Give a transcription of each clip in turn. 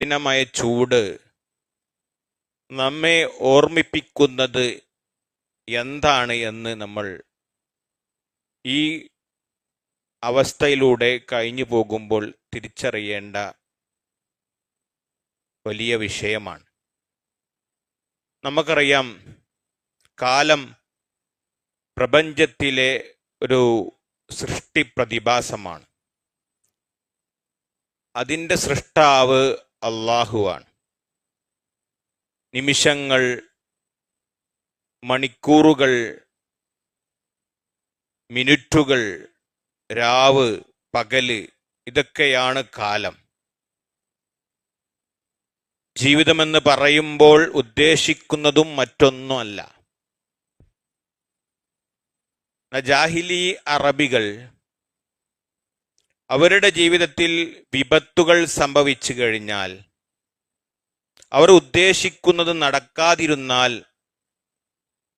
കഠിനമായ ചൂട് നമ്മെ ഓർമ്മിപ്പിക്കുന്നത് എന്താണ് എന്ന് നമ്മൾ ഈ അവസ്ഥയിലൂടെ കഴിഞ്ഞു പോകുമ്പോൾ തിരിച്ചറിയേണ്ട വലിയ വിഷയമാണ്. നമുക്കറിയാം, കാലം പ്രപഞ്ചത്തിലെ ഒരു സൃഷ്ടി പ്രതിഭാസമാണ്. അതിൻ്റെ സൃഷ്ടാവ് അള്ളാഹുവാണ്. നിമിഷങ്ങൾ, മണിക്കൂറുകൾ, മിനിറ്റുകൾ, രാവ്, പകല്, ഇതൊക്കെയാണ് കാലം. ജീവിതമെന്ന് പറയുമ്പോൾ ഉദ്ദേശിക്കുന്നതും മറ്റൊന്നുമല്ല. ജാഹിലി അറബികൾ അവരുടെ ജീവിതത്തിൽ വിപത്തുകൾ സംഭവിച്ചു കഴിഞ്ഞാൽ, അവർ ഉദ്ദേശിക്കുന്നത് നടക്കാതിരുന്നാൽ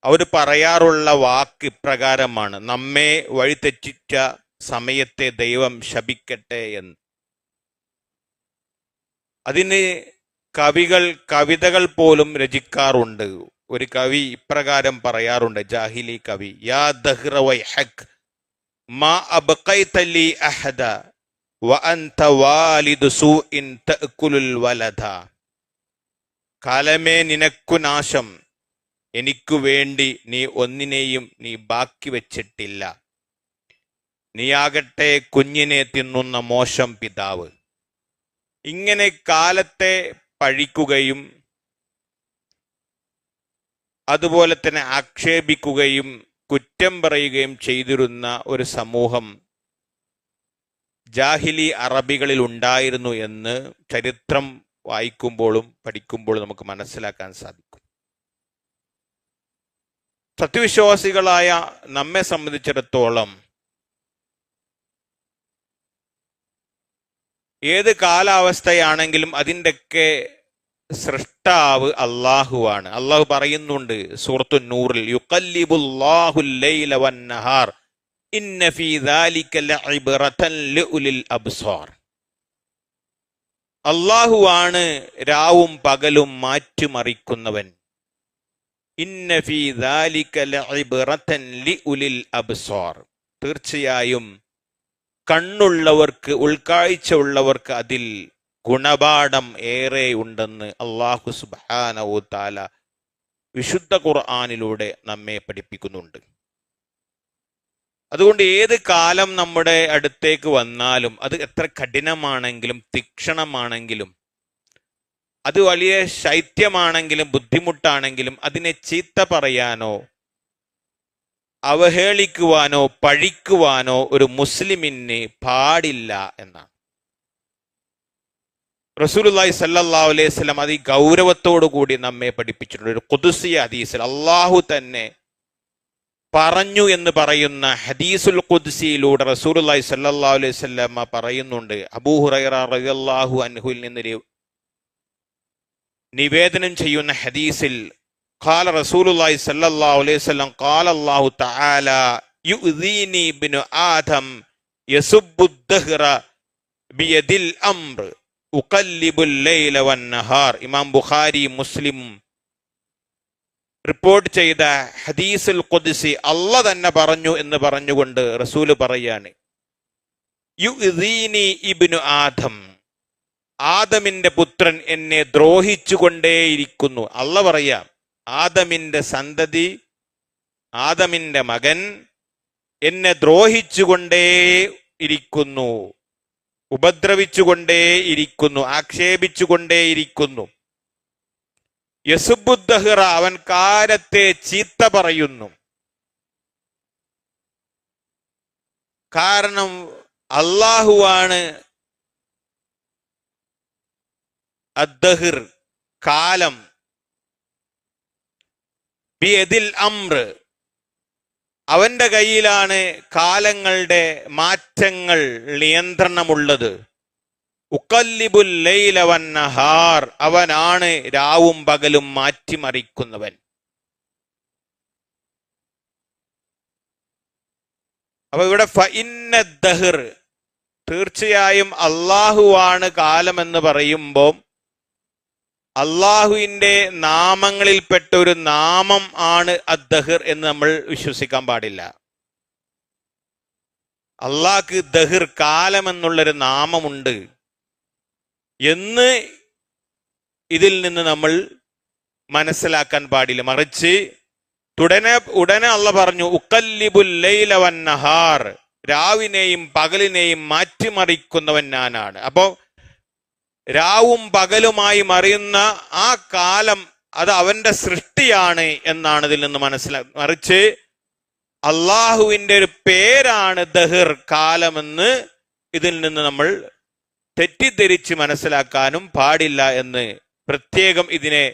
അവർ പറയാറുള്ള വാക്ക് ഇപ്രകാരമാണ്: നമ്മെ വഴിതെറ്റിച്ച സമയത്തെ ദൈവം ശപിക്കട്ടെ എന്ന്. അതിന് കവികൾ കവിതകൾ പോലും രചിക്കാറുണ്ട്. ഒരു കവി ഇപ്രകാരം പറയാറുണ്ട്, ജാഹിലി കവി: യാ ദഹ്റ വൈഹക് മാ അബ്ഖൈത ലി അഹദ വഅൻത വാലിദു സൂഇൻ തഅകുലുൽ വലദ. കാലമേ നിനക്കു നാശം, എനിക്കു വേണ്ടി നീ ഒന്നിനെയും നീ ബാക്കി വെച്ചിട്ടില്ല. നീയാകട്ടെ കുഞ്ഞിനെ തിന്നുന്ന മോശം പിതാവ്. ഇങ്ങനെ കാലത്തെ പഴിക്കുകയും അതുപോലെ തന്നെ ആക്ഷേപിക്കുകയും കുറ്റം പറയുകയും ചെയ്തിരുന്ന ഒരു സമൂഹം ജാഹിലി അറബികളിൽ ഉണ്ടായിരുന്നു എന്ന് ചരിത്രം വായിക്കുമ്പോഴും പഠിക്കുമ്പോഴും നമുക്ക് മനസ്സിലാക്കാൻ സാധിക്കും. സത്യവിശ്വാസികളായ നമ്മെ സംബന്ധിച്ചിടത്തോളം ഏത് കാലാവസ്ഥയാണെങ്കിലും അതിൻ്റെയൊക്കെ സൃഷ്ടാവ് അള്ളാഹുവാണ്. അള്ളാഹു പറയുന്നുണ്ട് സൂറത്തു നൂറിൽ: യുഖല്ലിബുല്ലാഹുൽ ലൈല വന്നഹാർ ഇന്ന ഫീ ദാലിക ലഇബ്റതൻ ലിഉലിൽ അബ്സാർ. അള്ളാഹുവാണ് രാവും പകലും മാറ്റിമറിക്കുന്നവൻ. ഇന്ന ഫീ ദാലിക ലഇബ്റതൻ ലിഉലിൽ അബ്സാർ. തീർച്ചയായും കണ്ണുള്ളവർക്ക്, ഉൾക്കാഴ്ച ഉള്ളവർക്ക് അതിൽ ഗുണപാഠം ഏറെ ഉണ്ടെന്ന് അല്ലാഹു സുബ്ഹാനഹു തആല വിശുദ്ധ ഖുർആനിലൂടെ നമ്മെ പഠിപ്പിക്കുന്നുണ്ട്. അതുകൊണ്ട് ഏത് കാലം നമ്മുടെ അടുത്തേക്ക് വന്നാലും, അത് എത്ര കഠിനമാണെങ്കിലും തീക്ഷണമാണെങ്കിലും, അത് വലിയ ശൈത്യമാണെങ്കിലും ബുദ്ധിമുട്ടാണെങ്കിലും, അതിനെ ചീത്ത പറയാനോ അവഹേളിക്കുവാനോ പഴിക്കുവാനോ ഒരു മുസ്ലിമിന് പാടില്ല എന്നാണ്. റസൂലുള്ളാഹി സ്വല്ലല്ലാഹു അലൈഹി വസല്ലം അത് ഗൗരവത്തോടു കൂടി നമ്മെ പഠിപ്പിച്ചിട്ടുണ്ട്. ഒരു ഖുദ്സിയ ഹദീസിൽ അള്ളാഹു തന്നെ പറഞ്ഞു എന്ന് പറയുന്ന ഹദീസുൽ ഖുദ്സിയിലൂടെ റസൂലുള്ളാഹി സ്വല്ലല്ലാഹു അലൈഹി വസല്ലം പറയുന്നുണ്ട്. അബൂ ഹുറൈറ റളിയല്ലാഹു അൻഹുവിൽ നിന്ന് നിവേദനം ചെയ്യുന്ന ഹദീസിൽ ഖാല റസൂലുള്ളാഹി സ്വല്ലല്ലാഹു അലൈഹി വസല്ലം ഖാല അല്ലാഹു തആല യുഅ്ദീനി ഇബ്നു ആദം യസുബ്ബുദ് ദഹ്റ ബിയദിൽ അംർ ഉഖല്ലിബുൽ ലൈല വന്നഹാർ. ഇമാം ബുഖാരി മുസ്ലിം റിപ്പോർട്ട് ചെയ്ത ഹദീസുൽ ഖുദ്സി അല്ലാഹ് തന്നെ പറഞ്ഞു എന്ന് പറഞ്ഞുകൊണ്ട് റസൂല് പറയാണ്: യുഅ്ദീനി ഇബ്നു ആദം, ആദമിന്റെ പുത്രൻ എന്നെ ദ്രോഹിച്ചുകൊണ്ടേയിരിക്കുന്നു. അല്ലാഹ് പറയാം, ആദമിന്റെ സന്തതി, ആദമിന്റെ മകൻ എന്നെ ദ്രോഹിച്ചുകൊണ്ടേ ഇരിക്കുന്നു, ഉപദ്രവിച്ചുകൊണ്ടേയിരിക്കുന്നു, ആക്ഷേപിച്ചുകൊണ്ടേയിരിക്കുന്നു. യസുബ്ബുദ്ദഹ്റ, അവൻ കാലത്തെ ചീത്ത പറയുന്നു. കാരണം അല്ലാഹുവാണ് അദ്ദഹ്ർ, കാലം. ബിയദിൽ അംർ, അവന്റെ കയ്യിലാണ് കാലങ്ങളുടെ മാറ്റങ്ങൾ, നിയന്ത്രണമുള്ളത്. ഉഖല്ലിബുൽ ലൈല വന്നഹാർ, അവനാണ് രാവും പകലും മാറ്റിമറിക്കുന്നവൻ. അപ്പൊ ഇവിടെ ഫഇന്ന ദഹ്ർ, തീർച്ചയായും അള്ളാഹുവാണ് കാലം എന്ന് പറയുമ്പോൾ അള്ളാഹുവിന്റെ നാമങ്ങളിൽപ്പെട്ട ഒരു നാമം ആണ് അദ്ദഹർ എന്ന് നമ്മൾ വിശ്വസിക്കാൻ പാടില്ല. അള്ളാഹ്ക്ക് ദഹിർ, കാലം എന്നുള്ളൊരു നാമമുണ്ട് എന്ന് ഇതിൽ നിന്ന് നമ്മൾ മനസ്സിലാക്കാൻ പാടില്ല. മറിച്ച് ഉടനെ അള്ളാഹ് പറഞ്ഞു, ഉഖല്ലിബുൽ ലൈല വന്നഹാർ, രാവിനെയും പകലിനെയും മാറ്റിമറിക്കുന്നവൻ ഞാനാണ്. അപ്പോ രാവും പകലുമായി മറിയുന്ന ആ കാലം അത് അവന്റെ സൃഷ്ടിയാണ് എന്നാണ് ഇതിൽ നിന്ന് മനസ്സിലാക്കുക. മറിച്ച് അള്ളാഹുവിന്റെ ഒരു പേരാണ് ദഹിർ, കാലമെന്ന് ഇതിൽ നിന്ന് നമ്മൾ തെറ്റിദ്ധരിച്ച് മനസ്സിലാക്കാനും പാടില്ല എന്ന് പ്രത്യേകം ഇതിനെ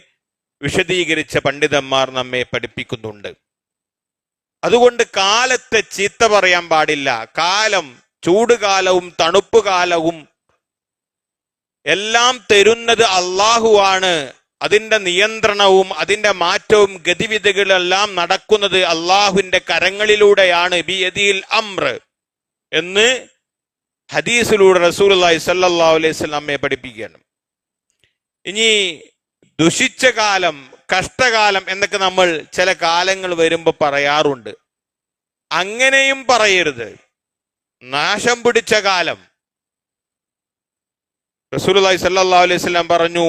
വിശദീകരിച്ച പണ്ഡിതന്മാർ നമ്മെ പഠിപ്പിക്കുന്നുണ്ട്. അതുകൊണ്ട് കാലത്തെ ചീത്ത പറയാൻ പാടില്ല. കാലം, ചൂടുകാലവും തണുപ്പ് കാലവും എല്ലാം തരുന്നത് അള്ളാഹുവാണ്. അതിന്റെ നിയന്ത്രണവും അതിന്റെ മാറ്റവും ഗതിവിധികളെല്ലാം നടക്കുന്നത് അള്ളാഹുവിന്റെ കരങ്ങളിലൂടെയാണ്. ബിയദിൽ അംർ എന്ന് ഹദീസിലൂടെ റസൂലുള്ളാഹി സ്വല്ലല്ലാഹു അലൈഹി വസല്ലം നമ്മെ പഠിപ്പിക്കുകയാണ്. ഇനി ദുഷിച്ച കാലം, കഷ്ടകാലം എന്നൊക്കെ നമ്മൾ ചില കാലങ്ങൾ വരുമ്പോൾ പറയാറുണ്ട്. അങ്ങനെയും പറയരുത്. നാശം പിടിച്ച കാലം, റസൂലുള്ളാഹി സ്വല്ലല്ലാഹു അലൈഹി വസല്ലം പറഞ്ഞു,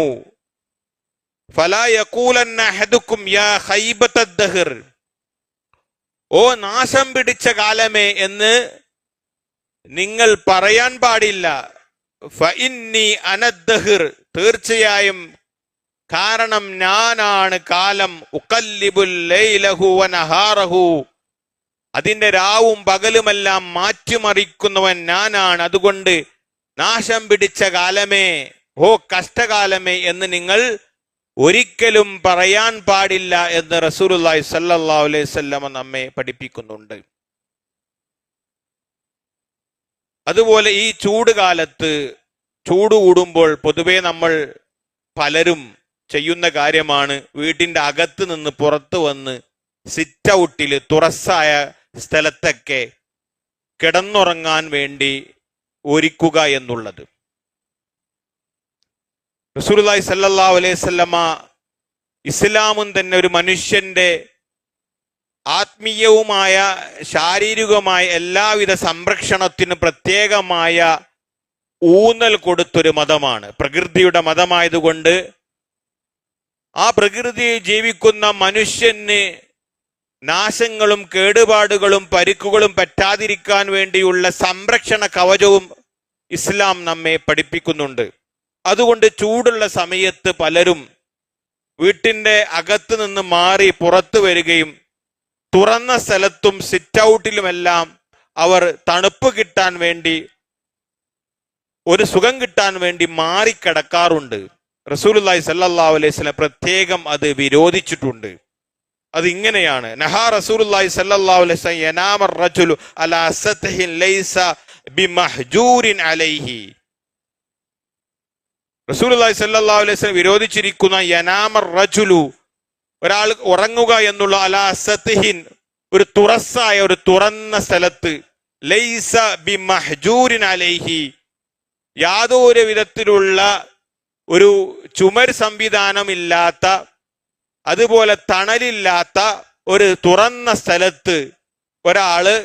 ഫലാ യഖൂലന്ന അഹദുക്കും യാ ഖൈബത്തദ് ദഹർ, ഓ നാശം പിടിച്ച കാലമേ എന്ന് നിങ്ങൾ പറയാൻ പാടില്ല. ഫഇന്നി അനദ്ദഹർ, തീർച്ചയായും, കാരണം ഞാനാണ് കാലം. ഉഖല്ലിബുൽ ലൈലഹു വനഹാറഹു, അതിന്റെ രാവും പകലുമെല്ലാം മാറ്റിമറിക്കുന്നവൻ ഞാനാണ്. അതുകൊണ്ട് നാശം പിടിച്ച കാലമേ, ഓ കഷ്ടകാലമേ എന്ന് നിങ്ങൾ ഒരിക്കലും പറയാൻ പാടില്ല എന്ന് റസൂലുള്ളാഹി സ്വല്ലല്ലാഹു അലൈഹി വസല്ലം നമ്മെ പഠിപ്പിക്കുന്നുണ്ട്. അതുപോലെ ഈ ചൂട് കാലത്ത്, ചൂട് കൂടുമ്പോൾ പൊതുവെ നമ്മൾ പലരും ചെയ്യുന്ന കാര്യമാണ് വീട്ടിന്റെ അകത്ത് നിന്ന് പുറത്തു വന്ന് സിറ്റ് ഔട്ടിൽ, തുറസ്സായ സ്ഥലത്തൊക്കെ കിടന്നുറങ്ങാൻ വേണ്ടി ഒരുക്കുക എന്നുള്ളത്. റസൂലുള്ളാഹി സ്വല്ലല്ലാഹു അലൈഹി വസല്ലമ ഇസ്ലാമും തന്നെ ഒരു മനുഷ്യന്റെ ആത്മീയവുമായ ശാരീരികവുമായ എല്ലാവിധ സംരക്ഷണത്തിന് പ്രത്യേകമായ ഊന്നൽ കൊടുത്തൊരു മതമാണ്. പ്രകൃതിയുടെ മതമായതുകൊണ്ട് ആ പ്രകൃതിയിൽ ജീവിക്കുന്ന മനുഷ്യന് നാശങ്ങളും കേടുപാടുകളും പരിക്കുകളും പറ്റാതിരിക്കാൻ വേണ്ടിയുള്ള സംരക്ഷണ കവചവും ഇസ്ലാം നമ്മെ പഠിപ്പിക്കുന്നുണ്ട്. അതുകൊണ്ട് ചൂടുള്ള സമയത്ത് പലരും വീട്ടിന്റെ അകത്ത് നിന്ന് മാറി പുറത്തു വരികയും തുറന്ന സ്ഥലത്തും സിറ്റ് ഔട്ടിലുമെല്ലാം അവർ തണുപ്പ് കിട്ടാൻ വേണ്ടി, ഒരു സുഖം കിട്ടാൻ വേണ്ടി മാറിക്കിടക്കാറുണ്ട്. റസൂലുള്ളാഹി സ്വല്ലല്ലാഹു അലൈഹി വസല്ലം പ്രത്യേകം അത് വിരോധിച്ചിട്ടുണ്ട്. അത് ഇങ്ങനെയാണ്, നഹാ റസൂലുള്ളാഹി സ്വല്ലല്ലാഹു അലൈഹി വസല്ലം യനാമ റജുലു അലാ സത്ഹിൻ ലൈസ ബിമഹ്ജൂരിൻ അലൈഹി. റസൂലുള്ളാഹി സ്വല്ലല്ലാഹു അലൈഹി വസല്ലം വിരോധിച്ചിരിക്കുന്ന യനാമ റജുലു, ഒരാൾ ഉറങ്ങുക എന്നുള്ള, അലാ സത്ഹിൻ, ഒരു തുറസ്സായ, ഒരു തുറന്ന സ്ഥലത്ത്, ലൈസ ബിമഹ്ജൂരിൻ അലൈഹി, യാതൊരു വിധത്തിലുള്ള ഒരു ചുമർ സംവിധാനമില്ലാത്ത, അതുപോലെ തണലില്ലാത്ത ഒരു തുറന്ന സ്ഥലത്ത് ഒരാള്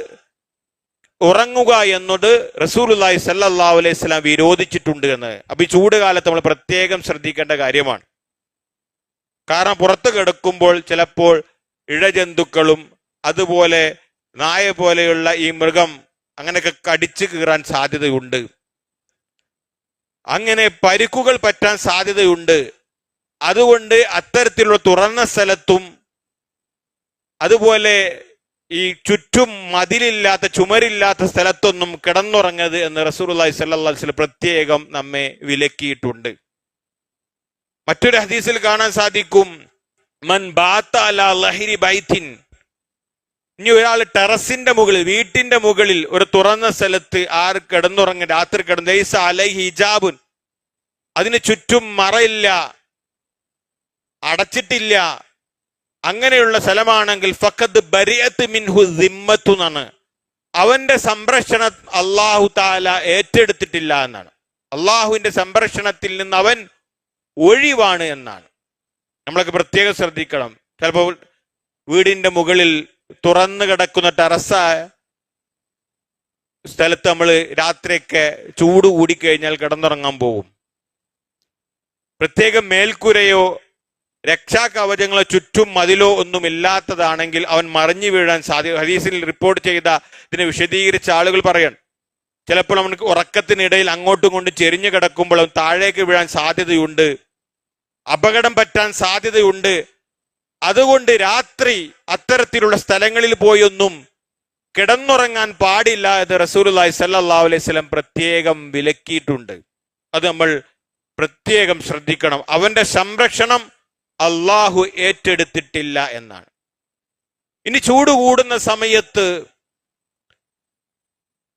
ഉറങ്ങുക എന്നത് റസൂലുള്ളാഹി സ്വല്ലല്ലാഹു അലൈഹി വസല്ലം വിരോധിച്ചിട്ടുണ്ട് എന്ന്. അപ്പൊ ഈ ചൂട് കാലത്ത് നമ്മൾ പ്രത്യേകം ശ്രദ്ധിക്കേണ്ട കാര്യമാണ്. കാരണം പുറത്ത് കിടക്കുമ്പോൾ ചിലപ്പോൾ ഇഴജന്തുക്കളും അതുപോലെ നായ പോലെയുള്ള ഈ മൃഗം അങ്ങനെയൊക്കെ കടിച്ചു കീറാൻ സാധ്യതയുണ്ട്. അങ്ങനെ പരിക്കുകൾ പറ്റാൻ സാധ്യതയുണ്ട്. അതുകൊണ്ട് അത്തരത്തിലുള്ള തുറന്ന സ്ഥലത്തും അതുപോലെ ഈ ചുറ്റും മതിലില്ലാത്ത, ചുമരില്ലാത്ത സ്ഥലത്തൊന്നും കിടന്നുറങ്ങരുത് എന്ന് റസൂലുള്ളാഹി സ്വല്ലല്ലാഹു അലൈഹി വസല്ലം പ്രത്യേകം നമ്മെ വിലക്കിയിട്ടുണ്ട്. മറ്റൊരു ഹദീസിൽ കാണാൻ സാധിക്കും, മൻ ബാത്ത അലാ ലഹരി ബൈത്തിൻ, ഇനി ഒരാൾ ടെറസിന്റെ മുകളിൽ, വീട്ടിന്റെ മുകളിൽ ഒരു തുറന്ന സ്ഥലത്ത് ആര് കിടന്നുറങ്ങി, രാത്രി കിടന്ന്, ലൈസ അലൈഹി ഹിജാബുൻ, അതിന് ചുറ്റും മറയില്ല, അടച്ചിട്ടില്ല, അങ്ങനെയുള്ള സ്ഥലമാണെങ്കിൽ ഫഖദ് ബരിഅത്ത് മിൻഹു സിമ്മത്തു എന്നാണ്, അവന്റെ സംരക്ഷണം അല്ലാഹു തആല ഏറ്റെടുത്തിട്ടില്ല എന്നാണ്. അള്ളാഹുവിന്റെ സംരക്ഷണത്തിൽ നിന്ന് അവൻ ഒഴിവാണ് എന്നാണ്. നമ്മളൊക്കെ പ്രത്യേകം ശ്രദ്ധിക്കണം. ചിലപ്പോൾ വീടിന്റെ മുകളിൽ തുറന്നു കിടക്കുന്ന ടെറസായ സ്ഥലത്ത് നമ്മൾ രാത്രിയൊക്കെ ചൂട് കൂടിക്കഴിഞ്ഞാൽ കിടന്നുറങ്ങാൻ പോകും. പ്രത്യേകം മേൽക്കുരയോ രക്ഷാകവചങ്ങളോ ചുറ്റും മതിലോ ഒന്നും ഇല്ലാത്തതാണെങ്കിൽ അവൻ മറിഞ്ഞു വീഴാൻ സാധ്യത. ഹദീസിൽ റിപ്പോർട്ട് ചെയ്ത ഇതിനെ വിശദീകരിച്ച ആളുകൾ പറയാണ്, ചിലപ്പോൾ അവനക്ക് ഉറക്കത്തിനിടയിൽ അങ്ങോട്ടും ഇങ്ങോട്ടും ചെരിഞ്ഞു കിടക്കുമ്പോൾ അവൻ താഴേക്ക് വീഴാൻ സാധ്യതയുണ്ട്, അപകടം പറ്റാൻ സാധ്യതയുണ്ട്. അതുകൊണ്ട് രാത്രി അത്തരത്തിലുള്ള സ്ഥലങ്ങളിൽ പോയൊന്നും കിടന്നുറങ്ങാൻ പാടില്ല എന്ന് റസൂലുള്ളാഹി സ്വല്ലല്ലാഹു അലൈഹി വസല്ലം പ്രത്യേകം വിലക്കിയിട്ടുണ്ട്. അത് നമ്മൾ പ്രത്യേകം ശ്രദ്ധിക്കണം. അവന്റെ സംരക്ഷണം അള്ളാഹു ഏറ്റെടുത്തിട്ടില്ല എന്നാണ്. ഇനി ചൂട് കൂടുന്ന സമയത്ത്,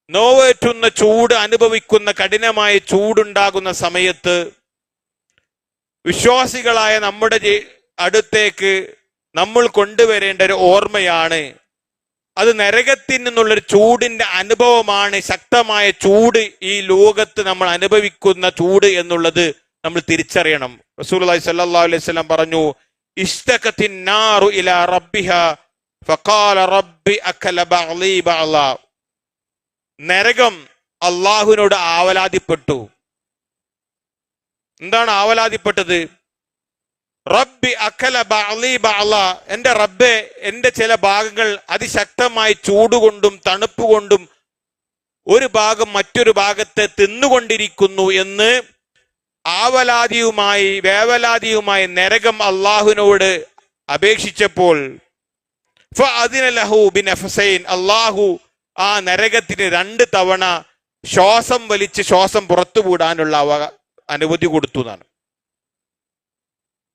നോവേറ്റുന്ന ചൂട് അനുഭവിക്കുന്ന കഠിനമായ ചൂടുണ്ടാകുന്ന സമയത്ത് വിശ്വാസികളായ നമ്മുടെ അടുത്തേക്ക് നമ്മൾ കൊണ്ടുവരേണ്ട ഒരു ഓർമ്മയാണ്, അത് നരകത്തിൽ നിന്നുള്ളൊരു ചൂടിന്റെ അനുഭവമാണ്. ശക്തമായ ചൂട് ഈ ലോകത്ത് നമ്മൾ അനുഭവിക്കുന്ന ചൂട് എന്നുള്ളത് നമ്മൾ തിരിച്ചറിയണം. റസൂലുള്ളാഹി സ്വല്ലല്ലാഹു അലൈഹി വസല്ലം പറഞ്ഞു, ഇസ്തഖത്തിൻ നാറു ഇലാ റബ്ബിഹാ ഫഖാല റബ്ബി അകല ബഅലി ബഅല. നരകം അള്ളാഹുവിനോട് ആവലാതിപ്പെട്ടു. എന്താണ് ആവലാതിപ്പെട്ടത്? റബ്ബി അകല ബഅലി ബഅല, എന്റെ റബ്ബെ, എന്റെ ചില ഭാഗങ്ങൾ അതിശക്തമായി ചൂടുകൊണ്ടും തണുപ്പ് കൊണ്ടും ഒരു ഭാഗം മറ്റൊരു ഭാഗത്തെ തിന്നുകൊണ്ടിരിക്കുന്നു എന്ന് ആവലാതിയുമായി വേവലാതിയുമായി നരകം അള്ളാഹുവിനോട് അപേക്ഷിച്ചപ്പോൾ അള്ളാഹു ആ നരകത്തിന് 2 തവണ ശ്വാസം വലിച്ച് ശ്വാസം പുറത്തുവിടാനുള്ള അനുമതി കൊടുത്തു എന്നാണ്.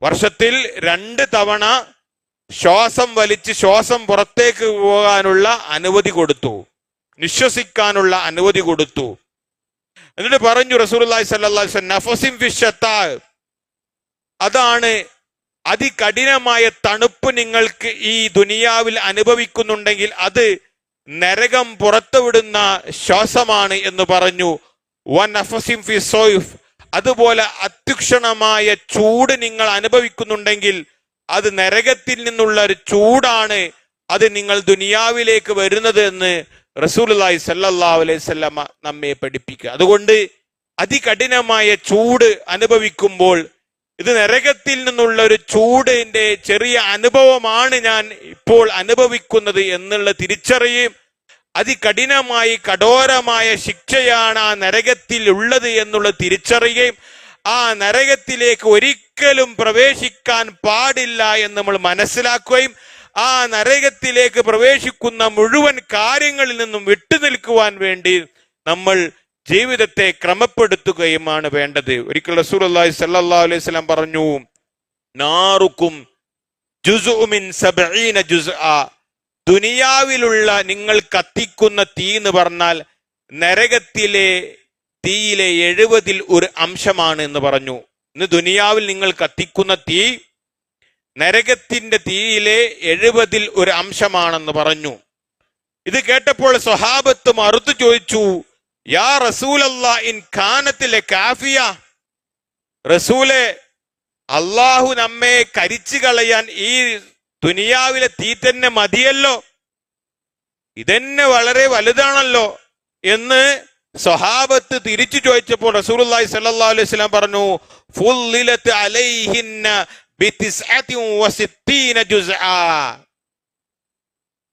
വർഷത്തിൽ 2 തവണ ശ്വാസം വലിച്ച് ശ്വാസം പുറത്തേക്ക് പോകാനുള്ള അനുമതി കൊടുത്തു, നിശ്വസിക്കാനുള്ള അനുമതി കൊടുത്തു. എന്നിട്ട് പറഞ്ഞു റസൂലുള്ളാഹി സ്വല്ലല്ലാഹു അലൈഹി വസല്ലം, നഫസിൻ ഫിശ്ശത്താ, അതാണ് അതികഠിനമായ തണുപ്പ് നിങ്ങൾക്ക് ഈ ദുനിയാവിൽ അനുഭവിക്കുന്നുണ്ടെങ്കിൽ അത് നരകം പുറത്തുവിടുന്ന ശ്വാസമാണ് എന്ന് പറഞ്ഞു. വനഫസിൻ ഫിസ്സൈഫ്, അതുപോലെ അത്യുക്ഷണമായ ചൂട് നിങ്ങൾ അനുഭവിക്കുന്നുണ്ടെങ്കിൽ അത് നരകത്തിൽ നിന്നുള്ള ഒരു ചൂടാണ്, അത് നിങ്ങൾ ദുനിയാവിലേക്ക് വരുന്നത് എന്ന് റസൂലുള്ളാഹി സ്വല്ലല്ലാഹു അലൈഹി വസല്ലം നമ്മെ പഠിപ്പിക്കുക. അതുകൊണ്ട് അതികഠിനമായ ചൂട് അനുഭവിക്കുമ്പോൾ ഇത് നരകത്തിൽ നിന്നുള്ള ഒരു ചൂടിന്റെ ചെറിയ അനുഭവമാണ് ഞാൻ ഇപ്പോൾ അനുഭവിക്കുന്നത് എന്നുള്ള തിരിച്ചറിയും, അതികഠിനമായി കഠോരമായ ശിക്ഷയാണ് ആ നരകത്തിൽ ഉള്ളത് എന്നുള്ള തിരിച്ചറിയുകയും ആ നരകത്തിലേക്ക് ഒരിക്കലും പ്രവേശിക്കാൻ പാടില്ല എന്ന് നമ്മൾ മനസ്സിലാക്കുകയും ആ നരകത്തിലേക്ക് പ്രവേശിക്കുന്ന മുഴുവൻ കാര്യങ്ങളിൽ നിന്നും വിട്ടുനിൽക്കുവാൻ വേണ്ടി നമ്മൾ ജീവിതത്തെ ക്രമപ്പെടുത്തുകയുമാണ് വേണ്ടത്. ഒരിക്കൽ റസൂലുള്ളാഹി സ്വല്ലല്ലാഹു അലൈഹി വസല്ലം പറഞ്ഞു, നാറുക്കും ജുസ്ഉ മിൻ 70 ജുസ്ആ, ദുനിയാവിലുള്ള നിങ്ങൾ കത്തിക്കുന്ന തീ എന്ന് പറഞ്ഞാൽ നരകത്തിലെ തീയിലെ 70-ൽ 1 അംശമാണ് എന്ന് പറഞ്ഞു. ഇന്ന് ദുനിയാവിൽ നിങ്ങൾ കത്തിക്കുന്ന തീ നരകത്തിന്റെ തീയിലെ 70-ൽ 1 അംശമാണെന്ന് പറഞ്ഞു. ഇത് കേട്ടപ്പോൾ സ്വഹാബത്ത് മറുത്തു ചോദിച്ചു, യാ റസൂലല്ലാ ഇൻ കാനത്ത് ലകാഫിയ, റസൂലെ, അള്ളാഹു നമ്മെ കരിച്ചു കളയാൻ ഈ ദുനിയാവിലെ തീ തന്നെ മതിയല്ലോ, ഇതന്നെ വളരെ വലുതാണല്ലോ എന്ന് സ്വഹാബത്ത് തിരിച്ചു ചോദിച്ചപ്പോൾ റസൂലുള്ളാഹി സ്വല്ലല്ലാഹു അലൈഹി വസല്ലം പറഞ്ഞു, ഫുള്ളിലത് അലൈഹിന്ന ബി69 ജുസ്ആ,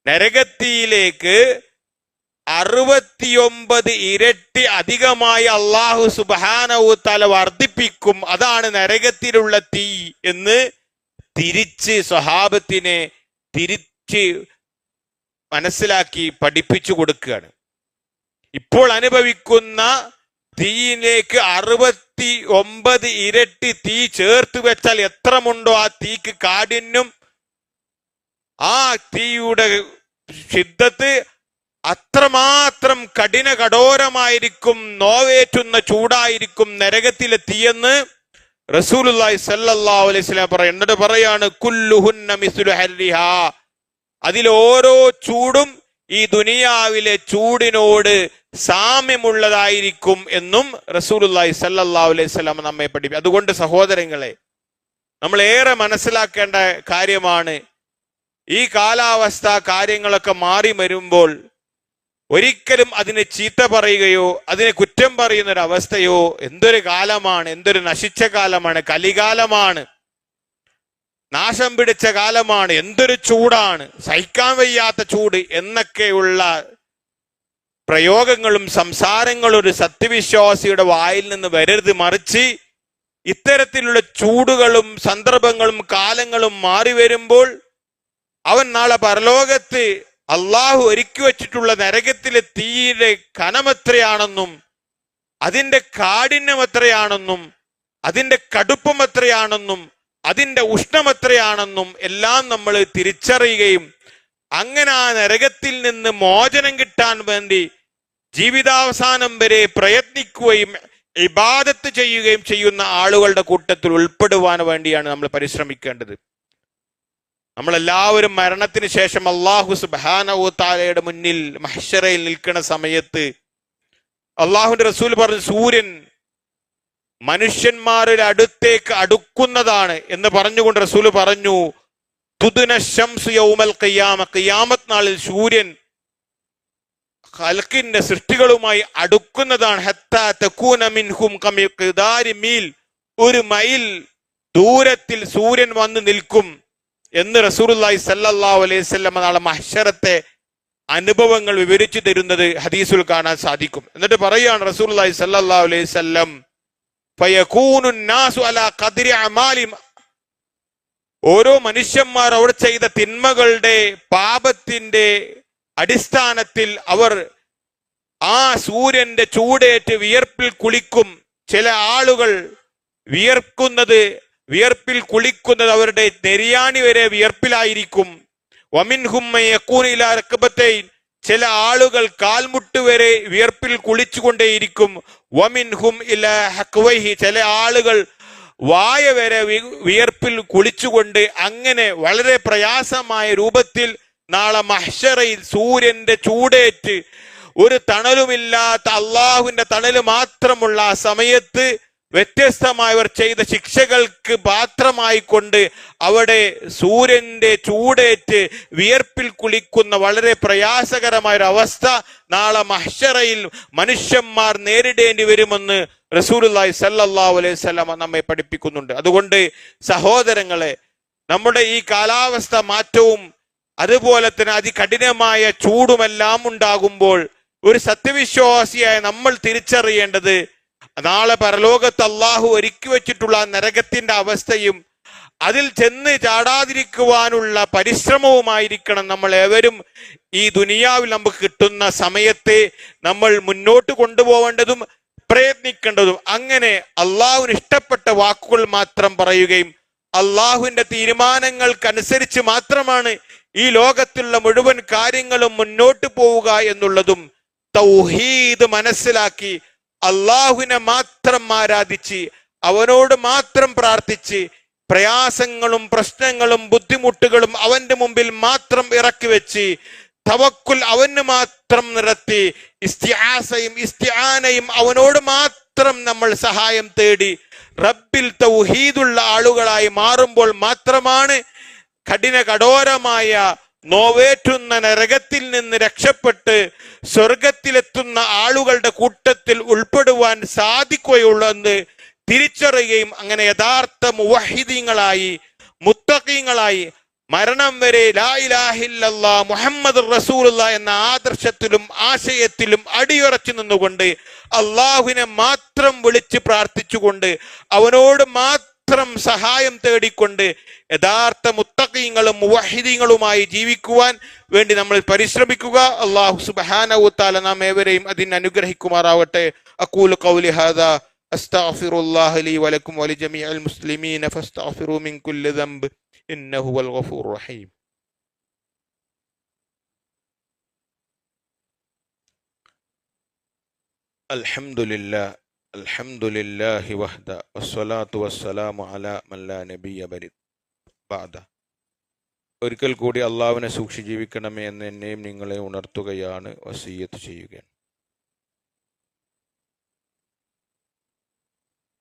നരകത്തിയിലേക്ക് 69 ഇരട്ടി അധികമായി അല്ലാഹു സുബ്ഹാനഹു വ തആല വർദ്ധിപ്പിക്കും, അതാണ് നരകത്തിലുള്ള തീ എന്ന് തിരിച്ച് സ്വഹാബത്തിനെ തിരിച്ച് മനസ്സിലാക്കി പഠിപ്പിച്ചു കൊടുക്കുകയാണ്. ഇപ്പോൾ അനുഭവിക്കുന്ന തീയിലേക്ക് 69 ഇരട്ടി തീ ചേർത്ത് വെച്ചാൽ എത്രമുണ്ടോ ആ തീക്ക് കാഠിന്യം, ആ തീയുടെ ശിദ്ദത്ത് അത്രമാത്രം കഠോരമായിരിക്കും, നോവേറ്റുന്ന ചൂടായിരിക്കും നരകത്തിലെ തീയെന്ന് റസൂലുള്ളാഹി സ്വല്ലല്ലാഹു അലൈഹി വസല്ലം പറയും. എന്നിട്ട് പറയാണ്, കുല്ലുഹുന്ന മിസ്ലു ഹർരിഹാ, അതിൽ ഓരോ ചൂടും ഈ ദുനിയാവിലെ ചൂടിനോട് സാമ്യമുള്ളതായിരിക്കും എന്നും റസൂലുള്ളാഹി സ്വല്ലല്ലാഹു അലൈഹി വസല്ലം നമ്മെ പഠിപ്പിക്കും. അതുകൊണ്ട് സഹോദരങ്ങളെ, നമ്മൾ ഏറെ മനസ്സിലാക്കേണ്ട കാര്യമാണ്, ഈ കാലാവസ്ഥ കാര്യങ്ങളൊക്കെ മാറി വരുമ്പോൾ ഒരിക്കലും അതിനെ ചീത്ത പറയുകയോ അതിനെ കുറ്റം പറയുന്ന ഒരു അവസ്ഥയോ, എന്തൊരു കാലമാണ്, എന്തൊരു നശിച്ച കാലമാണ്, കലികാലമാണ്, നാശം പിടിച്ച കാലമാണ്, എന്തൊരു ചൂടാണ്, സഹിക്കാൻ വയ്യാത്ത ചൂട് എന്നൊക്കെയുള്ള പ്രയോഗങ്ങളും സംസാരങ്ങളും ഒരു സത്യവിശ്വാസിയുടെ വായിൽ നിന്ന് വരരുത്. മറിച്ച് ഇത്തരത്തിലുള്ള ചൂടുകളും സന്ദർഭങ്ങളും കാലങ്ങളും മാറി വരുമ്പോൾ അവൻ നാളെ പരലോകത്ത് അള്ളാഹു ഒരുക്കി വച്ചിട്ടുള്ള നരകത്തിലെ തീയുടെ കനമെത്രയാണെന്നും അതിന്റെ കാഠിന്യം എത്രയാണെന്നും അതിന്റെ കടുപ്പം എത്രയാണെന്നും അതിന്റെ ഉഷ്ണം എത്രയാണെന്നും എല്ലാം നമ്മൾ തിരിച്ചറിയുകയും അങ്ങനെ ആ നരകത്തിൽ നിന്ന് മോചനം കിട്ടാൻ വേണ്ടി ജീവിതാവസാനം വരെ പ്രയത്നിക്കുകയും ഇബാദത്ത് ചെയ്യുകയും ചെയ്യുന്ന ആളുകളുടെ കൂട്ടത്തിൽ ഉൾപ്പെടുവാൻ വേണ്ടിയാണ് നമ്മൾ പരിശ്രമിക്കേണ്ടത്. നമ്മളെല്ലാവരും മരണത്തിന് ശേഷം അല്ലാഹു സുബ്ഹാനഹു വ തആലയുടെ മുന്നിൽ മഹ്ശറയിൽ നിൽക്കുന്ന സമയത്ത് അള്ളാഹുവിന്റെ റസൂൽ പറഞ്ഞു, സൂര്യൻ മനുഷ്യന്മാരുടെ അടുത്തേക്ക് അടുക്കുന്നതാണ് എന്ന് പറഞ്ഞുകൊണ്ട് റസൂൽ പറഞ്ഞു, തുദ്ന ശംസു യൗമൽ ഖിയാമ, ഖിയാമത്ത് നാളിൽ സൂര്യൻ ഖൽഖിന്റെ സൃഷ്ടികളുമായി അടുക്കുന്നതാണ്. ഹത്താ തകൂന മിൻഹും കമിഖ്ദാരി മീൽ, ഒരു മൈൽ ദൂരത്തിൽ സൂര്യൻ വന്ന് നിൽക്കും എന്ന് റസൂലുള്ളാഹി സ്വല്ലല്ലാഹു അലൈഹി വസല്ലം നാളെ മഹ്ശറത്തെ അനുഭവങ്ങൾ വിവരിച്ചു തരുന്നത് ഹദീസിൽ കാണാൻ സാധിക്കും. എന്നിട്ട് പറയുകയാണ് റസൂലുള്ളാഹി സ്വല്ലല്ലാഹു അലൈഹി വസല്ലം, ഫയകൂനു നാസു അലാ ഖദ്രി അമാലിഹിം, ഓരോ മനുഷ്യന്മാർ അവർ ചെയ്ത തിന്മകളുടെ പാപത്തിന്റെ അടിസ്ഥാനത്തിൽ അവർ ആ സൂര്യന്റെ ചൂടേറ്റ് വിയർപ്പിൽ കുളിക്കും. ചില ആളുകൾ വിയർപ്പിൽ കുളിക്കുന്നത് അവരുടെ നെരിയാണി വരെ വിയർപ്പിലായിരിക്കും. വമിൻഹും മയകൂനു ഇലാ റക്ബത്തൈൻ, ചില ആളുകൾ കാൽമുട്ട് വരെ വിയർപ്പിൽ കുളിച്ചുകൊണ്ടേയിരിക്കും. വമിൻഹും ഇലാ ഹഖ്വൈഹി, ചില ആളുകൾ വായ വരെ വിയർപ്പിൽ കുളിച്ചുകൊണ്ട് അങ്ങനെ വളരെ പ്രയാസമായ രൂപത്തിൽ നാളെ മഹ്ശറയിൽ സൂര്യന്റെ ചൂടേറ്റ് ഒരു തണലുമില്ലാത്ത അള്ളാഹുവിന്റെ തണല് മാത്രമുള്ള ആ സമയത്ത് വ്യത്യസ്തമായവർ ചെയ്ത ശിക്ഷകൾക്ക് പാത്രമായിക്കൊണ്ട് അവിടെ സൂര്യന്റെ ചൂടേറ്റ് വിയർപ്പിൽ കുളിക്കുന്ന വളരെ പ്രയാസകരമായ ഒരു അവസ്ഥ നാളെ മഹ്ശറയിൽ മനുഷ്യന്മാർ നേരിടേണ്ടി വരുമെന്ന് റസൂലുള്ളാഹി സ്വല്ലല്ലാഹു അലൈഹി വസല്ലം നമ്മെ പഠിപ്പിക്കുന്നുണ്ട്. അതുകൊണ്ട് സഹോദരങ്ങളെ, നമ്മുടെ ഈ കാലാവസ്ഥ മാറ്റവും അതുപോലെ തന്നെ അതികഠിനമായ ചൂടുമെല്ലാം ഉണ്ടാകുമ്പോൾ ഒരു സത്യവിശ്വാസിയായ നമ്മൾ തിരിച്ചറിയേണ്ടത് നാളെ പരലോകത്ത് അള്ളാഹു ഒരുക്കി വെച്ചിട്ടുള്ള നരകത്തിന്റെ അവസ്ഥയും അതിൽ ചെന്ന് ചാടാതിരിക്കുവാനുള്ള പരിശ്രമവുമായിരിക്കണം നമ്മൾ ഏവരും ഈ ദുനിയാവിൽ നമുക്ക് കിട്ടുന്ന സമയത്തെ നമ്മൾ മുന്നോട്ട് കൊണ്ടുപോകേണ്ടതും പ്രയത്നിക്കേണ്ടതും. അങ്ങനെ അള്ളാഹുവിന് ഇഷ്ടപ്പെട്ട വാക്കുകൾ മാത്രം പറയുകയും അള്ളാഹുവിന്റെ തീരുമാനങ്ങൾക്കനുസരിച്ച് മാത്രമാണ് ഈ ലോകത്തുള്ള മുഴുവൻ കാര്യങ്ങളും മുന്നോട്ട് പോവുക എന്നുള്ളതും തൗഹീദ് മനസ്സിലാക്കി അള്ളാഹുവിനെ മാത്രം ആരാധിച്ച് അവനോട് മാത്രം പ്രാർത്ഥിച്ച് പ്രയാസങ്ങളും പ്രശ്നങ്ങളും ബുദ്ധിമുട്ടുകളും അവന്റെ മുമ്പിൽ മാത്രം ഇറക്കി വെച്ച് തവക്കുൽ അവന് മാത്രം നിർത്തി ഇസ്തിആനയും അവനോട് മാത്രം നമ്മൾ സഹായം തേടി റബ്ബിൽ തൗഹീദുള്ള ആളുകളായി മാറുമ്പോൾ മാത്രമാണ് കഠോരമായ നോവേറ്റുന്ന നരകത്തിൽ നിന്ന് രക്ഷപ്പെട്ട് സ്വർഗത്തിലെത്തുന്ന ആളുകളുടെ കൂട്ടത്തിൽ ഉൾപ്പെടുവാൻ സാധിക്കുകയുള്ളൂ എന്ന് തിരിച്ചറിയുകയും അങ്ങനെ യഥാർത്ഥ മുവഹിദീങ്ങളായി മുത്തഖീങ്ങളായി മരണം വരെ ലാ ഇലാഹ ഇല്ലല്ലാഹ് മുഹമ്മദുർ റസൂലുള്ളാഹ് എന്ന ആദർശത്തിലും ആശയത്തിലും അടിയുറച്ചു നിന്നുകൊണ്ട് അള്ളാഹുവിനെ മാത്രം വിളിച്ച് പ്രാർത്ഥിച്ചുകൊണ്ട് അവനോട് മാത്രം സഹായം തേടിക്കൊണ്ട് യഥാർത്ഥ മുത്തഖീങ്ങളും മുവഹിദീങ്ങളുമായി ജീവിക്കുവാൻ വേണ്ടി നമ്മൾ പരിശ്രമിക്കുക. അല്ലാഹു സുബ്ഹാനഹു വ തആല നാം ഏവരെയും അതിന് അനുഗ്രഹിക്കുമാറാവട്ടെ. അഖൂലു ഖൗലി ഹാദാ അസ്തഗ്ഫിറുല്ലാഹ ലീ വലക്കും വലിജമീഇൽ മുസ്ലിമീന ഫസ്തഗ്ഫിറൂ മിൻ കുല്ലി ദംബ് ഇന്നഹു ഹുവൽ ഗഫൂറുർ റഹീം. അൽഹംദുലില്ലാഹ് അൽഹംദുലില്ലാഹി വഹ്ദ വസ്സലാത്തു വസ്സലാമു അലാ മൻ ലാ നബിയ്യ ബഅദ. ഒരിക്കൽ കൂടി അള്ളാഹുവിനെ സൂക്ഷിച്ച് ജീവിക്കണമേ എന്ന് എന്നെയും നിങ്ങളെ ഉണർത്തുകയാണ്, വസിയ്യത്ത് ചെയ്യുകയാണ്.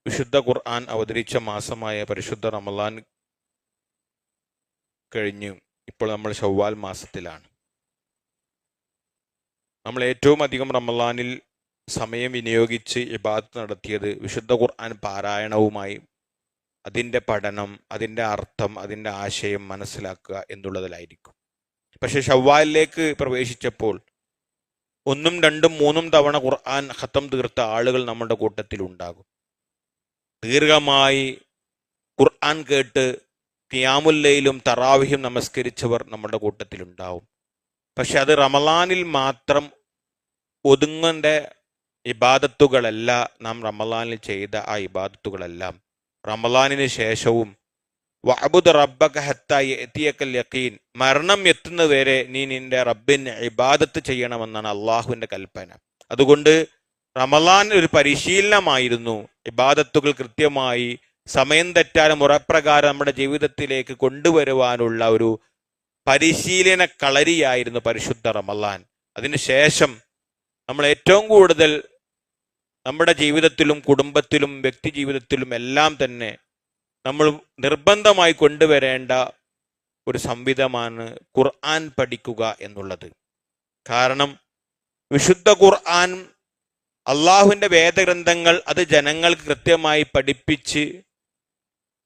വിശുദ്ധ ഖുർആൻ അവതരിച്ച മാസമായ പരിശുദ്ധ റമളാൻ കഴിഞ്ഞു. ഇപ്പോൾ നമ്മൾ ശവ്വാൽ മാസത്തിലാണ്. നമ്മൾ ഏറ്റവും അധികം റമളാനിൽ സമയം വിനിയോഗിച്ച് ഇബാദത്ത് നടത്തിയത് വിശുദ്ധ ഖുർആൻ പാരായണവുമായി അതിൻ്റെ പഠനം, അതിൻ്റെ അർത്ഥം, അതിൻ്റെ ആശയം മനസ്സിലാക്കുക എന്നുള്ളതിലായിരിക്കും. പക്ഷെ ശവ്വാലിലേക്ക് പ്രവേശിച്ചപ്പോൾ 1, 2, 3 തവണ ഖുർആൻ ഖത്തം തീർത്ത ആളുകൾ നമ്മുടെ കൂട്ടത്തിലുണ്ടാകും. ദീർഘമായി ഖുർആൻ കേട്ട് ഖിയാമുൽ ലൈലും തറാവിഹും നമസ്കരിച്ചവർ നമ്മുടെ കൂട്ടത്തിലുണ്ടാവും. പക്ഷെ അത് റമളാനിൽ മാത്രം ഒതുങ്ങേണ്ട ഇബാദത്തുകളല്ല. നാം റമളാനിൽ ചെയ്ത ആ ഇബാദത്തുകളെല്ലാം റമളാനിന് ശേഷവും വഅബ്ദു റബ്ബക ഹത്താ യഅതിയകൽ യഖീൻ, മരണം എത്തുന്നതുവരെ നീ നിന്റെ റബ്ബിന് ഇബാദത്ത് ചെയ്യണമെന്നാണ് അള്ളാഹുവിന്റെ കൽപ്പന. അതുകൊണ്ട് റമളാൻ ഒരു പരിശീലനമായിരുന്നു. ഇബാദത്തുകൾ കൃത്യമായി സമയം തെറ്റാതെ മുറപ്രകാരം നമ്മുടെ ജീവിതത്തിലേക്ക് കൊണ്ടുവരുവാനുള്ള ഒരു പരിശീലന കളരിയായിരുന്നു പരിശുദ്ധ റമളാൻ. അതിനുശേഷം നമ്മൾ ഏറ്റവും കൂടുതൽ നമ്മുടെ ജീവിതത്തിലും കുടുംബത്തിലും വ്യക്തി ജീവിതത്തിലും എല്ലാം തന്നെ നമ്മൾ നിർബന്ധമായി കൊണ്ടുവരേണ്ട ഒരു സംവിധാനമാണ് ഖുർആൻ പഠിക്കുക എന്നുള്ളത്. കാരണം വിശുദ്ധ ഖുർആൻ, അള്ളാഹുവിൻ്റെ വേദഗ്രന്ഥങ്ങൾ, അത് ജനങ്ങൾക്ക് കൃത്യമായി പഠിപ്പിച്ച്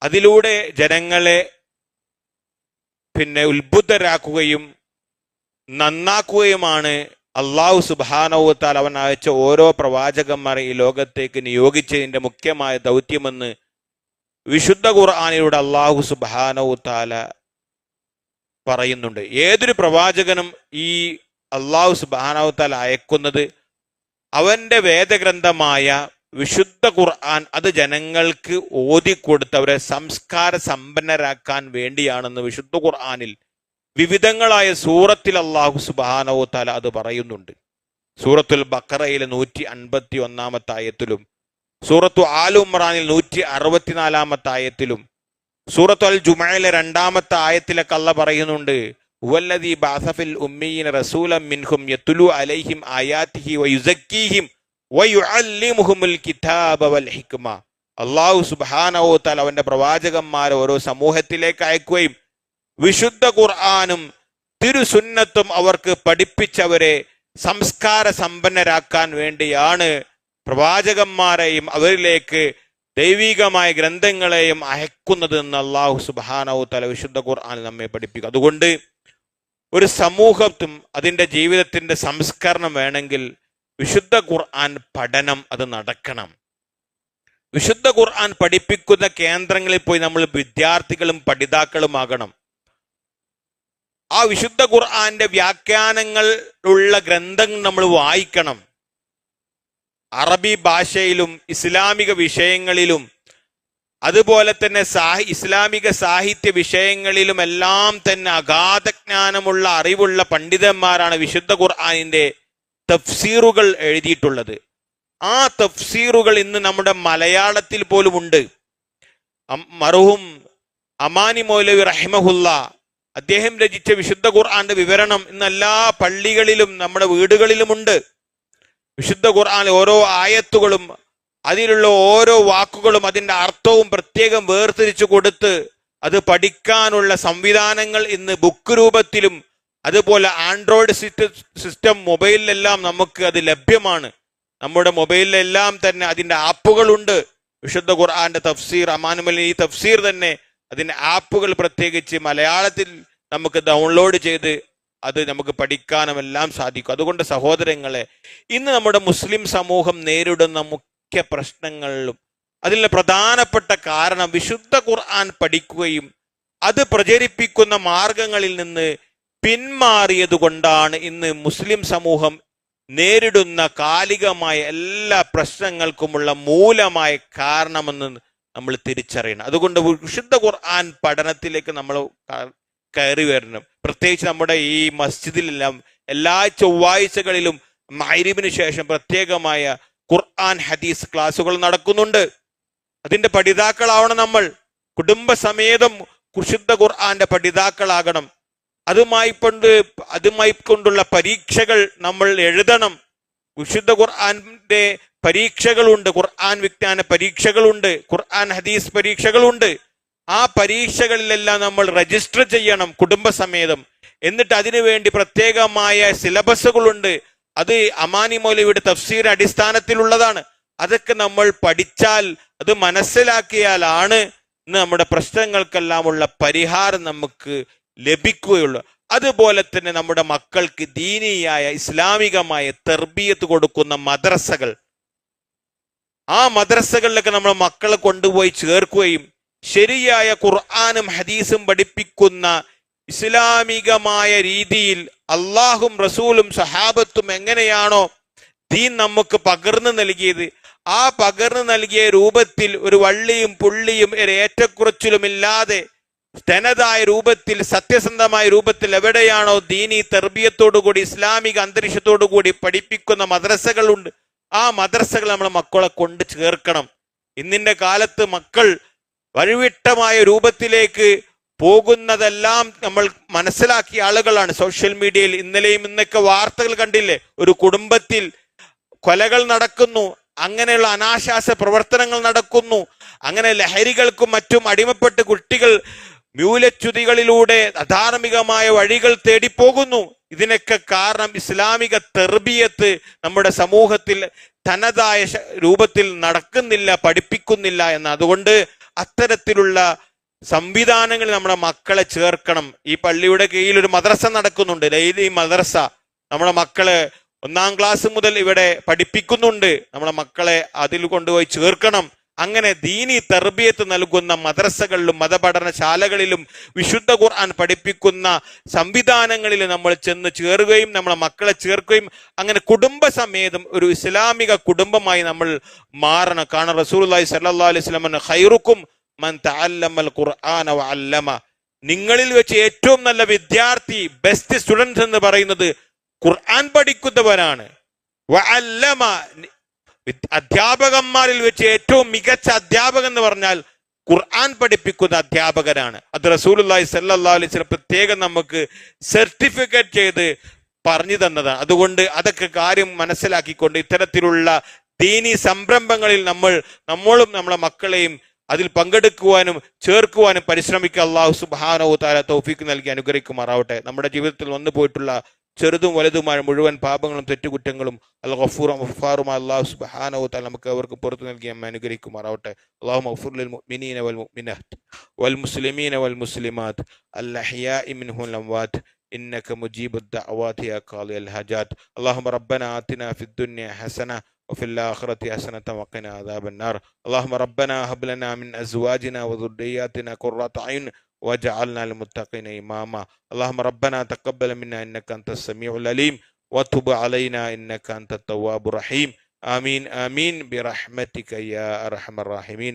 അതിലൂടെ ജനങ്ങളെ ഉത്ബുദ്ധരാക്കുകയും നന്നാക്കുകയുമാണ് അള്ളാഹു സുബ്ഹാനഹു വ തആല അവൻ അയച്ച ഓരോ പ്രവാചകന്മാരെ ഈ ലോകത്തേക്ക് നിയോഗിച്ചതിൻ്റെ മുഖ്യമായ ദൗത്യമെന്ന് വിശുദ്ധ ഖുർആനിലൂടെ അള്ളാഹു സുബ്ഹാനഹു വ തആല പറയുന്നുണ്ട്. ഏതൊരു പ്രവാചകനും ഈ അള്ളാഹു സുബ്ഹാനഹു വ തആല അയക്കുന്നത് അവന്റെ വേദഗ്രന്ഥമായ വിശുദ്ധ ഖുർആൻ അത് ജനങ്ങൾക്ക് ഓതിക്കൊടുത്ത് അവരെ സംസ്കാര സമ്പന്നരാക്കാൻ വേണ്ടിയാണെന്ന് വിശുദ്ധ ഖുർആനിൽ വിവിധങ്ങളായ സൂറത്തിൽ അള്ളാഹു സുബ്ഹാനഹു വ തആല അത് പറയുന്നുണ്ട്. സൂറത്തുൽ ബഖറയിലെ 151 ആയത്തിലും, സൂറത്തു ആൽ ഇംറാനിൽ 164 ആയത്തിലും, സൂറത്തു അൽ ജുമഅയിലെ 2 ആയത്തിലൊക്കെ അല്ലാഹ് പറയുന്നുണ്ട്, ഹുവല്ലദീ ബഅസ ഫിൽ ഉമ്മീന റസൂലൻ മിൻഹും യത്ലു അലൈഹിം ആയാതിഹി വയുസക്കീഹിം വയുഅല്ലിമുഹുൽ കിതാബ വൽ ഹിക്മ. അള്ളാഹു സുബ്ഹാനഹു വ തആല അവന്റെ പ്രവാചകന്മാരെ ഓരോ സമൂഹത്തിലേക്ക് അയക്കുകയും വിശുദ്ധ ഖുർആനും തിരുസുന്നത്തും അവർക്ക് പഠിപ്പിച്ചവരെ സംസ്കാര സമ്പന്നരാക്കാൻ വേണ്ടിയാണ് പ്രവാചകന്മാരെയും അവരിലേക്ക് ദൈവികമായ ഗ്രന്ഥങ്ങളെയും അയക്കുന്നത് എന്ന് അള്ളാഹു സുബ്ഹാനഹു വ തആല വിശുദ്ധ ഖുർആനിൽ നമ്മെ പഠിപ്പിക്കും. അതുകൊണ്ട് ഒരു സമൂഹത്തും അതിൻ്റെ ജീവിതത്തിൻ്റെ സംസ്കരണം വേണമെങ്കിൽ വിശുദ്ധ ഖുർആൻ പഠനം അത് നടക്കണം. വിശുദ്ധ ഖുർആൻ പഠിപ്പിക്കുന്ന കേന്ദ്രങ്ങളിൽ പോയി നമ്മൾ വിദ്യാർത്ഥികളും പഠിതാക്കളുമാകണം. ആ വിശുദ്ധ ഖുർആന്റെ വ്യാഖ്യാനങ്ങൾ ഉള്ള ഗ്രന്ഥങ്ങൾ നമ്മൾ വായിക്കണം. അറബി ഭാഷയിലും ഇസ്ലാമിക വിഷയങ്ങളിലും അതുപോലെ തന്നെ ഇസ്ലാമിക സാഹിത്യ വിഷയങ്ങളിലും എല്ലാം തന്നെ അഗാധജ്ഞാനമുള്ള അറിവുള്ള പണ്ഡിതന്മാരാണ് വിശുദ്ധ ഖുർആനിന്റെ തഫ്സീറുകൾ എഴുതിയിട്ടുള്ളത്. ആ തഫ്സീറുകൾ ഇന്ന് നമ്മുടെ മലയാളത്തിൽ പോലും ഉണ്ട്. മർഹൂം അമാനി മൗലവി റഹിമഹുല്ല അദ്ദേഹം രചിച്ച വിശുദ്ധ ഖുർആന്റെ വിവരണം ഇന്ന് എല്ലാ പള്ളികളിലും നമ്മുടെ വീടുകളിലുമുണ്ട്. വിശുദ്ധ ഖുർആൻ ഓരോ ആയത്തുകളും അതിലുള്ള ഓരോ വാക്കുകളും അതിൻ്റെ അർത്ഥവും പ്രത്യേകം വേർതിരിച്ചു കൊടുത്ത് അത് പഠിക്കാനുള്ള സംവിധാനങ്ങൾ ഇന്ന് ബുക്ക് രൂപത്തിലും അതുപോലെ ആൻഡ്രോയിഡ് സിസ്റ്റം മൊബൈലിലെല്ലാം നമുക്ക് അത് ലഭ്യമാണ്. നമ്മുടെ മൊബൈലിലെല്ലാം തന്നെ അതിൻ്റെ ആപ്പുകളുണ്ട്. വിശുദ്ധ ഖുർആന്റെ തഫ്സീർ, അമാനുമലി ഈ തഫ്സീർ തന്നെ അതിൻ്റെ ആപ്പുകൾ പ്രത്യേകിച്ച് മലയാളത്തിൽ നമുക്ക് ഡൗൺലോഡ് ചെയ്ത് അത് നമുക്ക് പഠിക്കാനും എല്ലാം സാധിക്കും. അതുകൊണ്ട് സഹോദരങ്ങളെ, ഇന്ന് നമ്മുടെ മുസ്ലിം സമൂഹം നേരിടുന്ന മുഖ്യ പ്രശ്നങ്ങളിലും അതിലെ പ്രധാനപ്പെട്ട കാരണം വിശുദ്ധ ഖുർആൻ പഠിക്കുകയും അത് പ്രചരിപ്പിക്കുന്ന മാർഗങ്ങളിൽ നിന്ന് പിന്മാറിയത് കൊണ്ടാണ് ഇന്ന് മുസ്ലിം സമൂഹം നേരിടുന്ന കാലികമായ എല്ലാ പ്രശ്നങ്ങൾക്കുമുള്ള മൂലമായ കാരണമെന്ന് നമ്മൾ തിരിച്ചറിയണം. അതുകൊണ്ട് വിശുദ്ധ ഖുർആൻ പഠനത്തിലേക്ക് നമ്മൾ കയറി വരണം. പ്രത്യേകിച്ച് നമ്മുടെ ഈ മസ്ജിദിലെല്ലാം എല്ലാ ചൊവ്വാഴ്ചകളിലും മഗ്‌രിബിന് ശേഷം പ്രത്യേകമായ ഖുർആൻ ഹദീസ് ക്ലാസുകൾ നടക്കുന്നുണ്ട്. അതിന്റെ പഠിതാക്കളാവണം നമ്മൾ. കുടുംബസമേതം വിശുദ്ധ ഖുർആന്റെ പഠിതാക്കളാകണം. അതുമായി കൊണ്ടുള്ള പരീക്ഷകൾ നമ്മൾ എഴുതണം. വിശുദ്ധ ഖുർആന്റെ പരീക്ഷകളുണ്ട്, ഖുർആൻ വിജ്ഞാന പരീക്ഷകളുണ്ട്, ഖുർആൻ ഹദീസ് പരീക്ഷകളുണ്ട്. ആ പരീക്ഷകളിലെല്ലാം നമ്മൾ രജിസ്റ്റർ ചെയ്യണം കുടുംബസമേതം. എന്നിട്ട് അതിനുവേണ്ടി പ്രത്യേകമായ സിലബസുകളുണ്ട്. അത് അമാനി മൗലവിയുടെ തഫ്സീർ അടിസ്ഥാനത്തിലുള്ളതാണ്. അതൊക്കെ നമ്മൾ പഠിച്ചാൽ, അത് മനസ്സിലാക്കിയാലാണ് നമ്മുടെ പ്രശ്നങ്ങൾക്കെല്ലാമുള്ള പരിഹാരം നമുക്ക് ലഭിക്കുകയുള്ളൂ. അതുപോലെ തന്നെ നമ്മുടെ മക്കൾക്ക് ദീനിയായ ഇസ്ലാമികമായ തർബിയത്ത് കൊടുക്കുന്ന മദ്രസകൾ, ആ മദ്രസകളിലൊക്കെ നമ്മൾ മക്കളെ കൊണ്ടുപോയി ചേർക്കുകയും ശരിയായ ഖുർആനും ഹദീസും പഠിപ്പിക്കുന്ന ഇസ്ലാമികമായ രീതിയിൽ അള്ളാഹും റസൂലും സഹാബത്തും എങ്ങനെയാണോ ദീൻ നമുക്ക് പകർന്നു നൽകിയത്, ആ പകർന്നു നൽകിയ രൂപത്തിൽ ഒരു വള്ളിയും പുള്ളിയും ഒരു ഏറ്റക്കുറച്ചിലുമില്ലാതെ തനതായ രൂപത്തിൽ, സത്യസന്ധമായ രൂപത്തിൽ എവിടെയാണോ ദീനി തർബിയത്തോടുകൂടി ഇസ്ലാമിക അന്തരീക്ഷത്തോടുകൂടി പഠിപ്പിക്കുന്ന മദ്രസകളുണ്ട്, ആ മദ്രസകൾ നമ്മളെ മക്കളെ കൊണ്ട് ചേർക്കണം. ഇന്നിന്റെ കാലത്ത് മക്കൾ വഴിവിട്ടമായ രൂപത്തിലേക്ക് പോകുന്നതെല്ലാം നമ്മൾ മനസ്സിലാക്കിയ ആളുകളാണ്. സോഷ്യൽ മീഡിയയിൽ ഇന്നലെയും ഇന്നൊക്കെ വാർത്തകൾ കണ്ടില്ലേ, ഒരു കുടുംബത്തിൽ കൊലകൾ നടക്കുന്നു, അങ്ങനെയുള്ള അനാശാസ പ്രവർത്തനങ്ങൾ നടക്കുന്നു, അങ്ങനെ ലഹരികൾക്കും മറ്റും അടിമപ്പെട്ട് കുട്ടികൾ മൂലച്യുതികളിലൂടെ അധാർമികമായ വഴികൾ തേടിപ്പോകുന്നു. ഇതിനൊക്കെ കാരണം ഇസ്ലാമിക തർബിയത്ത് നമ്മുടെ സമൂഹത്തിൽ തനതായ രൂപത്തിൽ നടക്കുന്നില്ല, പഠിപ്പിക്കുന്നില്ല എന്ന്. അതുകൊണ്ട് അത്തരത്തിലുള്ള സംവിധാനങ്ങളിൽ നമ്മുടെ മക്കളെ ചേർക്കണം. ഈ പള്ളിയുടെ കീഴിൽ ഒരു മദ്രസ നടക്കുന്നുണ്ട്, ഡെയിലി മദ്രസ. നമ്മുടെ മക്കളെ 1-ാം ക്ലാസ് മുതൽ ഇവിടെ പഠിപ്പിക്കുന്നുണ്ട്. നമ്മുടെ മക്കളെ അതിൽ കൊണ്ടുപോയി ചേർക്കണം. അങ്ങനെ ദീനി തർബിയത്ത് നൽകുന്ന മദ്രസകളിലും മതപഠനശാലകളിലും വിശുദ്ധ ഖുർആൻ പഠിപ്പിക്കുന്ന സംവിധാനങ്ങളിൽ നമ്മൾ ചെന്ന് ചേരുകയും നമ്മളെ മക്കളെ ചേർക്കുകയും അങ്ങനെ കുടുംബസമേതം ഒരു ഇസ്ലാമിക കുടുംബമായി നമ്മൾ മാറണം. കാരണം റസൂലുള്ളാഹി സ്വല്ലല്ലാഹു അലൈഹി വസല്ലം ഖൈറുക്കും മൻ തഅല്ലമൽ ഖുർആന വഅല്ലമ, നിങ്ങളിൽ വെച്ച് ഏറ്റവും നല്ല വിദ്യാർത്ഥി, ബെസ്റ്റ് സ്റ്റുഡൻസ് എന്ന് പറയുന്നത് ഖുർആൻ പഠിക്കുന്നവരാണ്. വഅല്ലമ, അധ്യാപകന്മാരിൽ വെച്ച് ഏറ്റവും മികച്ച അധ്യാപകൻ എന്ന് പറഞ്ഞാൽ ഖുർആൻ പഠിപ്പിക്കുന്ന അധ്യാപകരാണ്. അത് റസൂലുള്ളാഹി സ്വല്ലല്ലാഹു അലൈഹി വസല്ലം പ്രത്യേകം നമുക്ക് സർട്ടിഫിക്കറ്റ് ചെയ്ത് പറഞ്ഞു തന്നതാണ്. അതുകൊണ്ട് അതൊക്കെ കാര്യം മനസ്സിലാക്കിക്കൊണ്ട് ഇത്തരത്തിലുള്ള ദീനി സംരംഭങ്ങളിൽ നമ്മളും നമ്മളെ മക്കളെയും അതിൽ പങ്കെടുക്കുവാനും ചേർക്കുവാനും പരിശ്രമിക്കുക. അല്ലാഹു സുബ്ഹാനഹു വ തആല തൗഫീഖ് നൽകി അനുഗ്രഹിക്കുമാറാവട്ടെ. നമ്മുടെ ജീവിതത്തിൽ വന്നു പോയിട്ടുള്ള ചെറുതും വലുതുമായ മുഴുവൻ പാപങ്ങളും തെറ്റുകുറ്റങ്ങളും അൽ ഗഫൂറും ഗഫാറുമായ അല്ലാഹു സുബ്ഹാനഹു വ തആല നമുക്ക് അവർക്ക് പുറത്തു നൽകി നമ്മെ അനുഗ്രഹിക്കുമാറാവട്ടെ. അല്ലാഹുമ്മ ഗഫിർ ലിൽ മുഅ്മിനീന വൽ മുഅ്മിനാത്ത് വൽ മുസ്ലിമീന വൽ മുസ്ലിമാത്ത് അൽ അഹ്യാഇ മിൻഹും വൽ അംവാത്ത് ഇന്നക മുജീബുദ് ദഅവാതി യാ ഖാദിയൽ ഹജാത്ത്. അല്ലാഹുമ്മ റബ്ബനാ ആതിനാ ഫിദ് ദുനിയ ഹസന وفي الآخرة حسنة وقنا عذاب النار. اللهم ربنا هب لنا من أزواجنا وذرياتنا قرة أعين واجعلنا للمتقين إماما. اللهم ربنا تقبل منا إنك أنت السميع العليم وتب علينا إنك أنت التواب الرحيم. آمين آمين برحمتك يا أرحم الراحمين.